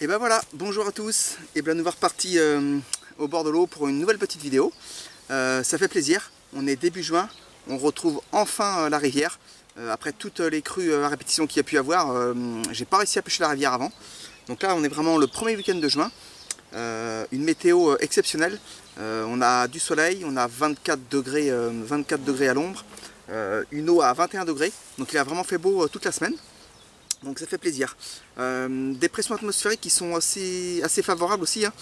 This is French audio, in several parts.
Et ben voilà, bonjour à tous, et bien nous voilà repartis au bord de l'eau pour une nouvelle petite vidéo. Ça fait plaisir, on est début juin, on retrouve enfin la rivière. Après toutes les crues à répétition qu'il y a pu avoir, j'ai pas réussi à pêcher la rivière avant. Donc là on est vraiment le premier week-end de juin, une météo exceptionnelle. On a du soleil, on a 24 degrés à l'ombre, une eau à 21 degrés, donc il a vraiment fait beau toute la semaine. Donc ça fait plaisir. Des pressions atmosphériques qui sont assez favorables aussi, hein.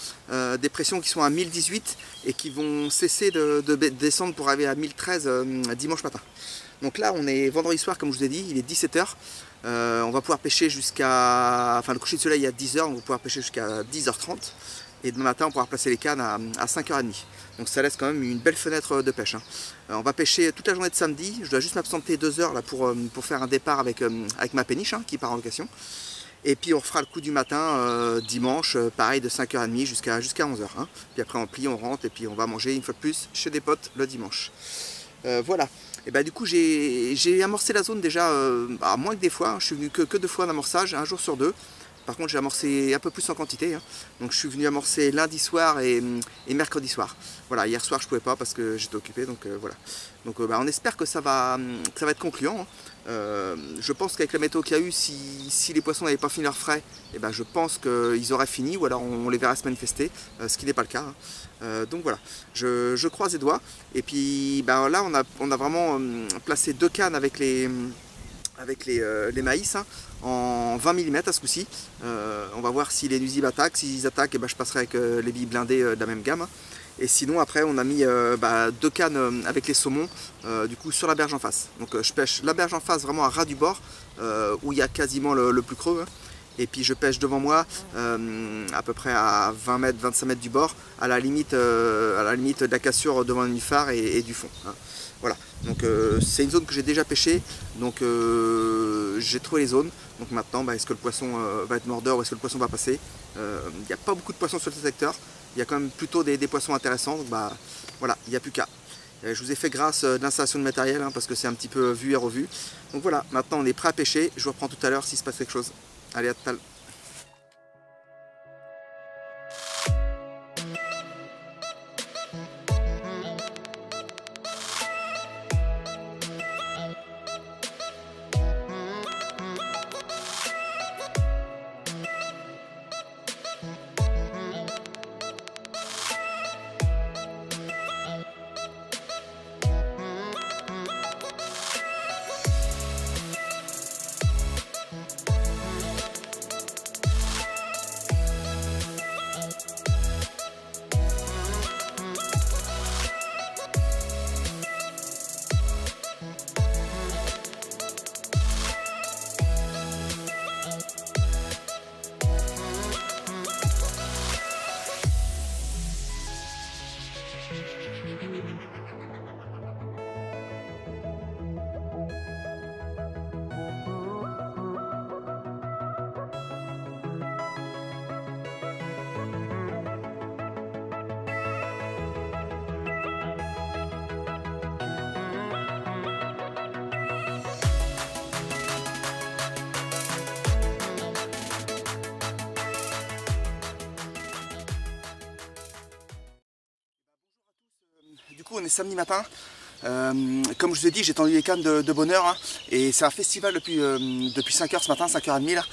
Des pressions qui sont à 1018 et qui vont cesser de descendre pour arriver à 1013 dimanche matin. Donc là on est vendredi soir comme je vous ai dit, il est 17 h. On va pouvoir pêcher jusqu'à... Enfin le coucher de soleil est à 10 h, on va pouvoir pêcher jusqu'à 10 h 30. Et demain matin on pourra placer les cannes à 5 h 30. Donc ça laisse quand même une belle fenêtre de pêche, hein. On va pêcher toute la journée de samedi. Je dois juste m'absenter 2 heures là pour faire un départ avec ma péniche, hein, qui part en location. Et puis on refera le coup du matin dimanche, pareil de 5 h 30 jusqu'à 11 h, hein. Puis après on plie, on rentre et puis on va manger une fois de plus chez des potes le dimanche. Voilà. Et bah du coup j'ai amorcé la zone déjà moins que des fois, hein. Je suis venu que 2 fois en amorçage, un jour sur 2. Par contre j'ai amorcé un peu plus en quantité, hein. Donc je suis venu amorcer lundi soir et mercredi soir. Voilà, hier soir je pouvais pas parce que j'étais occupé, donc voilà. Donc on espère que ça va être concluant, hein. Je pense qu'avec la météo qu'il y a eu, si les poissons n'avaient pas fini leur frais, et ben je pense qu'ils auraient fini, ou alors on les verrait se manifester, ce qui n'est pas le cas, hein. Donc voilà, je croise les doigts. Et puis ben, là on a vraiment placé 2 cannes avec les maïs, hein, en 20 mm à ce coup-ci. On va voir si les nuisibles attaquent. S'ils attaquent, et ben, je passerai avec les billes blindées de la même gamme. Et sinon après on a mis 2 cannes avec les saumons du coup sur la berge en face. Donc je pêche la berge en face vraiment à ras du bord, où il y a quasiment le plus creux, hein. Et puis je pêche devant moi à peu près à 20 mètres, 25 mètres du bord, à la limite de la cassure devant le phare et du fond, hein. Voilà, donc c'est une zone que j'ai déjà pêchée, donc j'ai trouvé les zones. Donc maintenant, est-ce que le poisson va être mordeur ou est-ce que le poisson va passer? Il n'y a pas beaucoup de poissons sur le secteur, il y a quand même plutôt des poissons intéressants, donc voilà, il n'y a plus qu'à. Je vous ai fait grâce d'installation de matériel, hein, parce que c'est un petit peu vu et revu. Donc voilà, maintenant on est prêt à pêcher, je vous reprends tout à l'heure s'il se passe quelque chose. Allez, à tout à l'heure. Du coup on est samedi matin, comme je vous ai dit j'ai tendu les cannes de bonne heure, hein, et c'est un festival depuis 5 h ce matin, 5 h 30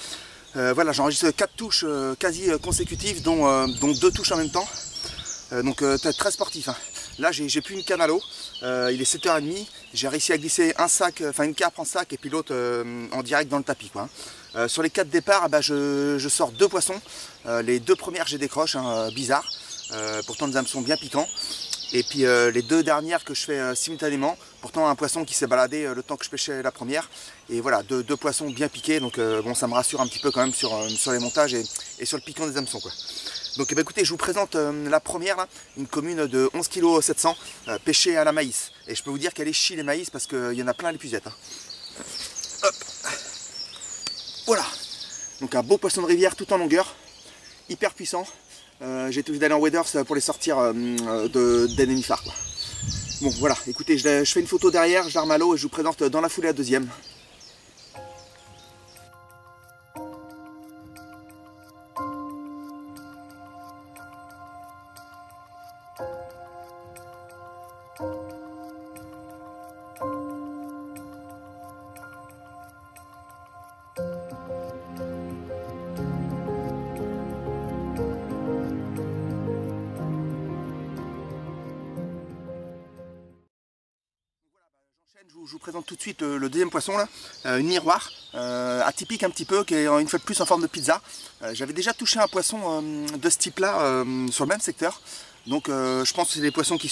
là. Voilà, j'enregistre 4 touches quasi consécutives, dont 2 touches en même temps, donc très sportif, hein. Là j'ai plus une canne à l'eau, il est 7 h 30, j'ai réussi à glisser un sac, enfin une carpe en sac et puis l'autre en direct dans le tapis, quoi, hein. Sur les 4 départs, je sors 2 poissons, les 2 premières j'ai décroche, hein, bizarre, pourtant des hameçons bien piquants. Et puis les 2 dernières que je fais simultanément, pourtant un poisson qui s'est baladé le temps que je pêchais la première. Et voilà, 2 poissons bien piqués, donc bon, ça me rassure un petit peu quand même sur les montages et sur le piquant des hameçons, quoi. Donc écoutez, je vous présente la première, là, une commune de 11 kg 700 pêchée à la maïs. Et je peux vous dire qu'elle est chie les maïs parce qu'il y en a plein à l'épuisette, hein. Hop. Voilà, donc un beau poisson de rivière tout en longueur, hyper puissant. J'ai été obligé d'aller en waders pour les sortir d'ennemis phares, quoi. Bon voilà, écoutez, je fais une photo derrière, je l'arme à l'eau et je vous présente dans la foulée la deuxième. Je vous présente tout de suite le deuxième poisson là, une miroir, atypique un petit peu, qui est une fois de plus en forme de pizza. J'avais déjà touché un poisson de ce type là sur le même secteur, donc je pense que c'est des poissons qui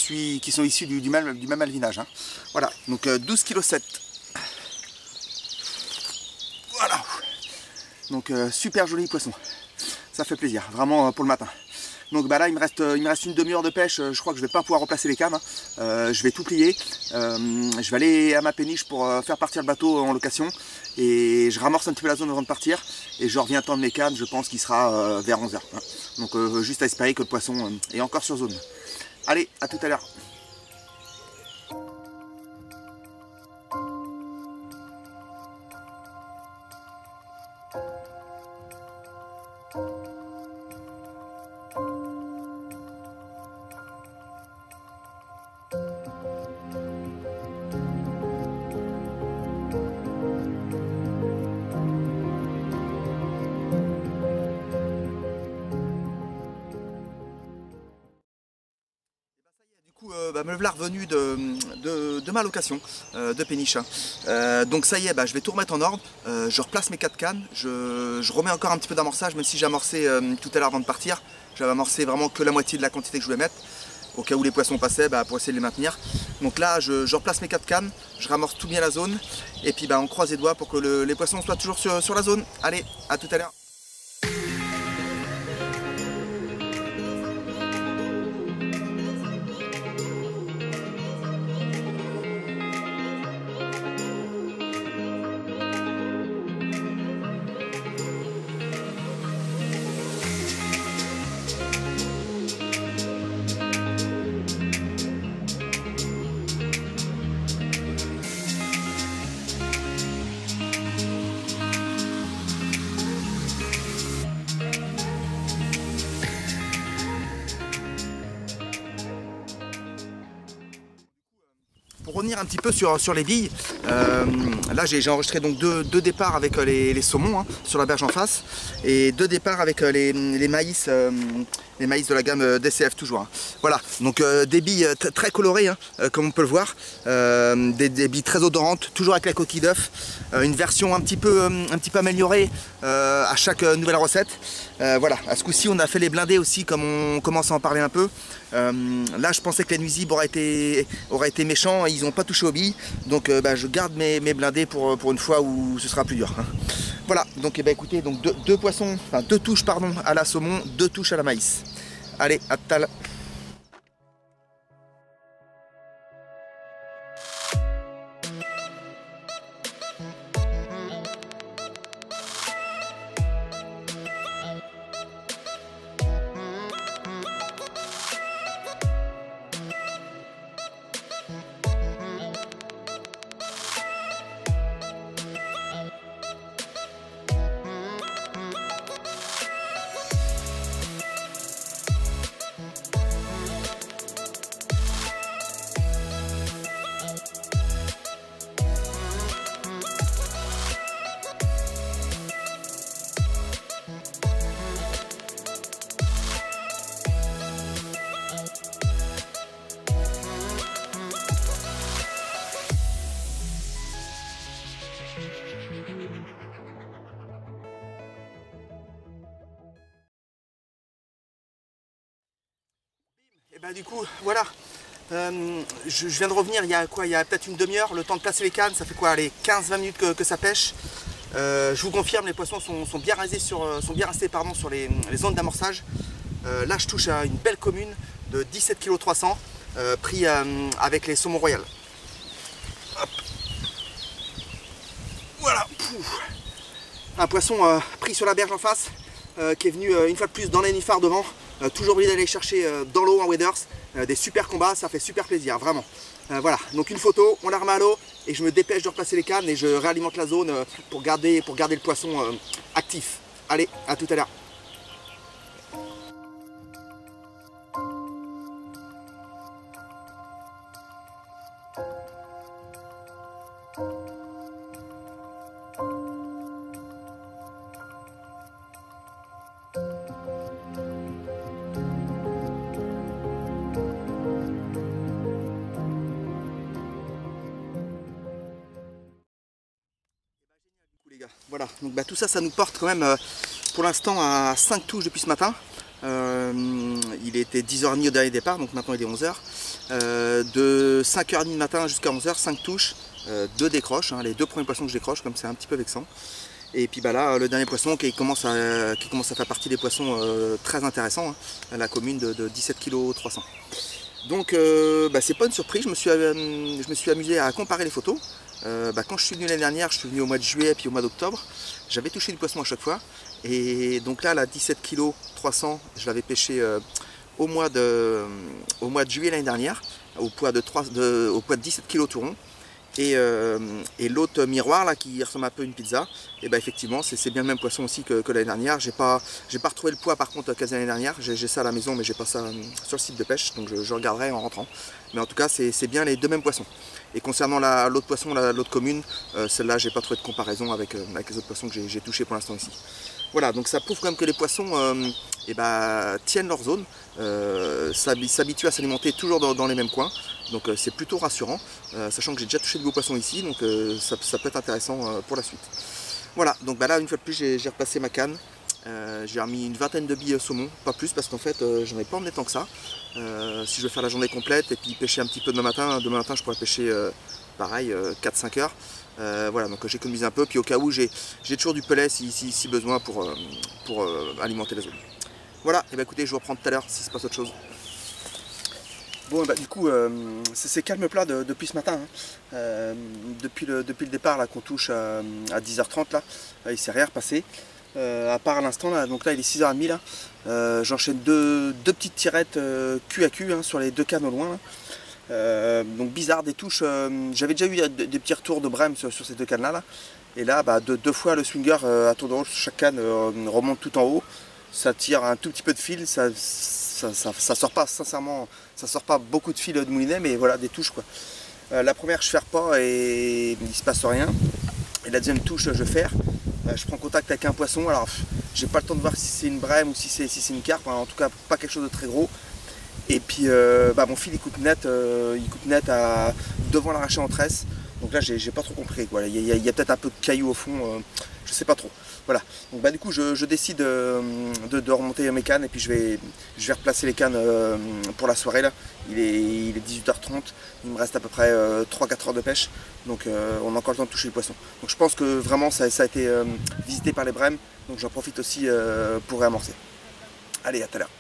sont issus du même alvinage. Hein. Voilà, donc 12,7 kg. Voilà, donc super joli poisson, ça fait plaisir, vraiment pour le matin. Donc bah là il me reste une demi-heure de pêche, je crois que je vais pas pouvoir replacer les cannes, hein. Je vais tout plier, je vais aller à ma péniche pour faire partir le bateau en location et je ramorce un petit peu la zone avant de partir et je reviens tendre mes cannes, je pense qu'il sera vers 11 h. Hein. Donc juste à espérer que le poisson est encore sur zone. Allez, à tout à l'heure. Me voilà revenu de ma location de péniche. Donc ça y est, je vais tout remettre en ordre. Je replace mes 4 cannes. Je remets encore un petit peu d'amorçage, même si j'ai amorcé tout à l'heure avant de partir. J'avais amorcé vraiment que la moitié de la quantité que je voulais mettre, au cas où les poissons passaient, pour essayer de les maintenir. Donc là, je replace mes 4 cannes, je ramorce tout bien la zone, et puis on croise les doigts pour que les poissons soient toujours sur la zone. Allez, à tout à l'heure. Pour revenir un petit peu sur les billes, là j'ai enregistré donc deux départs avec les saumons hein, sur la berge en face et 2 départs avec les maïs de la gamme DCF toujours. Hein. Voilà, donc des billes très colorées hein, comme on peut le voir, des billes très odorantes, toujours avec la coquille d'œuf, une version un petit peu améliorée à chaque nouvelle recette. Voilà, à ce coup-ci on a fait les blindés aussi comme on commence à en parler un peu. Là je pensais que les nuisibles auraient été méchants, ils n'ont pas touché aux billes, donc je garde mes blindés pour une fois où ce sera plus dur. Hein. Voilà, donc écoutez, donc deux touches pardon, à la saumon, 2 touches à la maïs. Allez, à tout à l'heure. Et du coup, voilà, je viens de revenir il y a peut-être une demi-heure, le temps de placer les cannes, ça fait quoi, les 15-20 minutes que ça pêche. Je vous confirme, les poissons sont bien restés sur les zones d'amorçage. Là, je touche à une belle commune de 17,3 kg pris avec les saumons royales. Hop. Voilà, un poisson pris sur la berge en face, qui est venu une fois de plus dans les nénuphars devant. Toujours obligé d'aller chercher dans l'eau en waders, des super combats, ça fait super plaisir, vraiment. Voilà, donc une photo, on la remet à l'eau et je me dépêche de replacer les cannes et je réalimente la zone pour garder le poisson actif. Allez, à tout à l'heure. Voilà, donc tout ça, ça nous porte quand même pour l'instant à 5 touches depuis ce matin. Il était 10h30 au dernier départ, donc maintenant il est 11h. De 5h30 du matin jusqu'à 11h, 5 touches, 2 décroches, hein, les 2 premiers poissons que je décroche, comme c'est un petit peu vexant. Et puis là, le dernier poisson qui commence à faire partie des poissons très intéressants, hein, la commune de 17 kg 300. Donc c'est pas une surprise, je me suis amusé à comparer les photos. Quand je suis venu l'année dernière, je suis venu au mois de juillet puis au mois d'octobre, j'avais touché du poisson à chaque fois. Et donc là, la 17 kg 300, je l'avais pêché au mois de juillet l'année dernière, au poids de 17 kg tout rond. Et l'autre miroir là qui ressemble un peu à une pizza, et effectivement c'est bien le même poisson aussi que l'année dernière. J'ai pas retrouvé le poids par contre quasi l'année dernière, j'ai ça à la maison mais j'ai pas ça sur le site de pêche, donc je regarderai en rentrant. Mais en tout cas c'est bien les 2 mêmes poissons. Et concernant l'autre poisson, l'autre commune, celle-là j'ai pas trouvé de comparaison avec les autres poissons que j'ai touchés pour l'instant ici. Voilà, donc ça prouve quand même que les poissons tiennent leur zone, s'habituent à s'alimenter toujours dans les mêmes coins, donc c'est plutôt rassurant, sachant que j'ai déjà touché de beaux poissons ici, donc ça peut être intéressant pour la suite. Voilà, donc là une fois de plus j'ai repassé ma canne, j'ai remis une vingtaine de billes saumon, pas plus parce qu'en fait j'en ai pas emmené tant que ça. Si je veux faire la journée complète et puis pêcher un petit peu demain matin je pourrais pêcher pareil 4-5 heures. Voilà, donc j'économise un peu, puis au cas où j'ai toujours du pellet si besoin pour alimenter la zone. Voilà, et écoutez, je vous reprends tout à l'heure si se passe autre chose. Bon, du coup, c'est calme plat depuis ce matin. Hein. Depuis le départ qu'on touche à 10h30, là, il s'est rien repassé. À part à l'instant, là, donc là il est 6h30, là. J'enchaîne deux petites tirettes cul à cul, hein, sur les 2 cannes au loin. Là. Donc bizarre, des touches, j'avais déjà eu des petits retours de brème sur ces 2 cannes là, et là 2 fois le swinger à tour de rôle sur chaque canne remonte tout en haut, ça tire un tout petit peu de fil, ça sort pas, sincèrement ça sort pas beaucoup de fil de moulinet, mais voilà, des touches quoi. La première je ferre pas et il se passe rien, et la deuxième touche je ferre, je prends contact avec un poisson, alors j'ai pas le temps de voir si c'est une brème ou si c'est une carpe, hein, en tout cas pas quelque chose de très gros. Et puis mon fil il coupe net devant l'arraché en tresse. Donc là j'ai pas trop compris quoi. Il y a peut-être un peu de cailloux au fond, je sais pas trop. Voilà. Donc du coup je décide de remonter mes cannes et puis je vais replacer les cannes pour la soirée là. Il est 18h30, il me reste à peu près 3-4 heures de pêche. Donc on a encore le temps de toucher le poisson. Donc je pense que vraiment ça a été visité par les brèmes. Donc j'en profite aussi pour réamorcer. Allez, à tout à l'heure.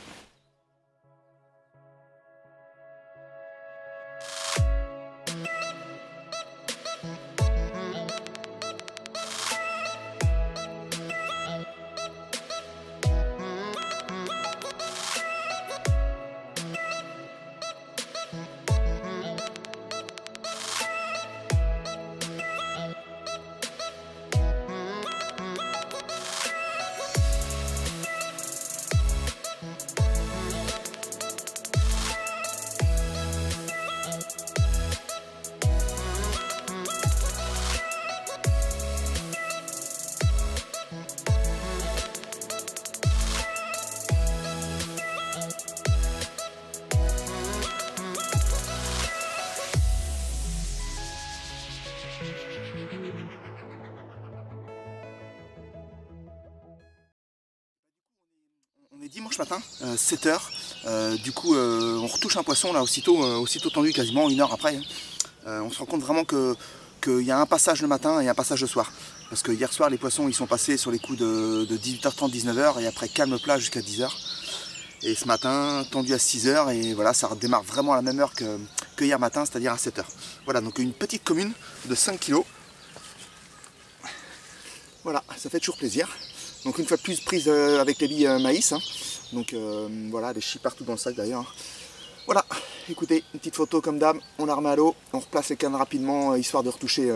On est dimanche matin, 7h, du coup on retouche un poisson là aussitôt tendu, quasiment 1 heure après. On se rend compte vraiment qu'il y a un passage le matin et un passage le soir. Parce que hier soir les poissons ils sont passés sur les coups de 18h30, 19h et après calme plat jusqu'à 10h. Et ce matin tendu à 6h et voilà, ça redémarre vraiment à la même heure que hier matin, c'est-à-dire à 7h. Voilà, donc une petite commune de 5 kg. Voilà, ça fait toujours plaisir. Donc une fois de plus prise avec les billes maïs, hein. Donc voilà, des chis partout dans le sac d'ailleurs. Voilà, écoutez, une petite photo comme d'hab, on la remet à l'eau, on replace les cannes rapidement, histoire de retoucher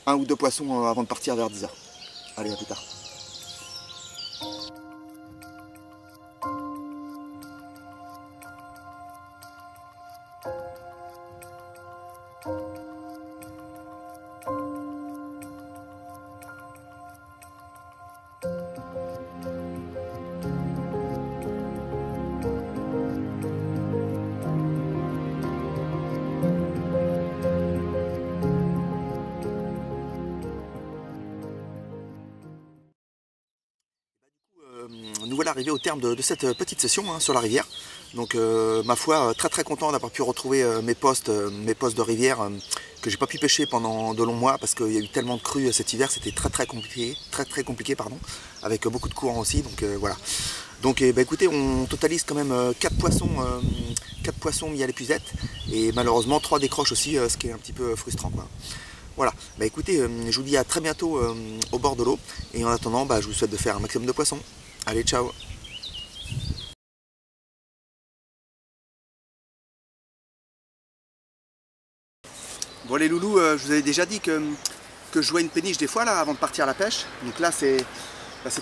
1 ou 2 poissons avant de partir vers 10h. Allez, à plus tard. nous voilà arrivés au terme de cette petite session hein, sur la rivière. Donc ma foi, très content d'avoir pu retrouver mes postes de rivière que j'ai pas pu pêcher pendant de longs mois parce qu'il y a eu tellement de crues cet hiver, c'était très compliqué pardon, avec beaucoup de courants aussi. Donc voilà. Donc bah, écoutez, on totalise quand même 4 poissons mis à l'épuisette et malheureusement 3 décroches aussi, ce qui est un petit peu frustrant quoi. Voilà, bah écoutez, je vous dis à très bientôt au bord de l'eau et en attendant, bah, je vous souhaite de faire un maximum de poissons. Allez, ciao! Bon les loulous, je vous avais déjà dit que je jouais une péniche des fois là avant de partir à la pêche. Donc là c'était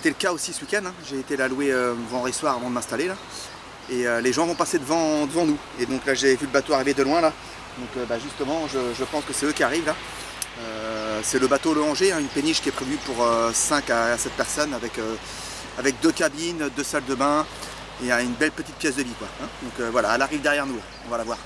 le cas aussi ce week-end. Hein. J'ai été la louer vendredi soir avant de m'installer là. Et les gens vont passer devant nous. Et donc là j'ai vu le bateau arriver de loin là. Donc bah, justement je pense que c'est eux qui arrivent là. C'est le bateau Le Angers, hein, une péniche qui est prévue pour 5 à 7 personnes avec 2 cabines, 2 salles de bain et une belle petite pièce de vie quoi. Hein. Donc voilà, elle arrive derrière nous là. On va la voir.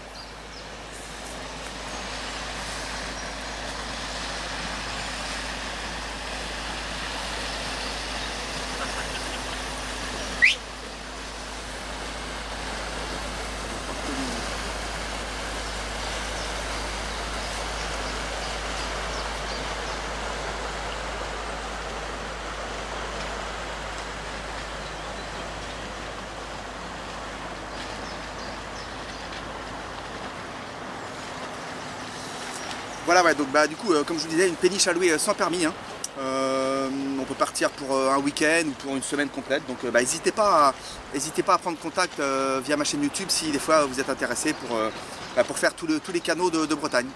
Voilà, ouais, donc bah, du coup, comme je vous disais, une péniche à louer sans permis. Hein. On peut partir pour un week-end ou pour une semaine complète. Donc bah, n'hésitez pas à prendre contact via ma chaîne YouTube si des fois vous êtes intéressé pour faire tous les canaux de Bretagne.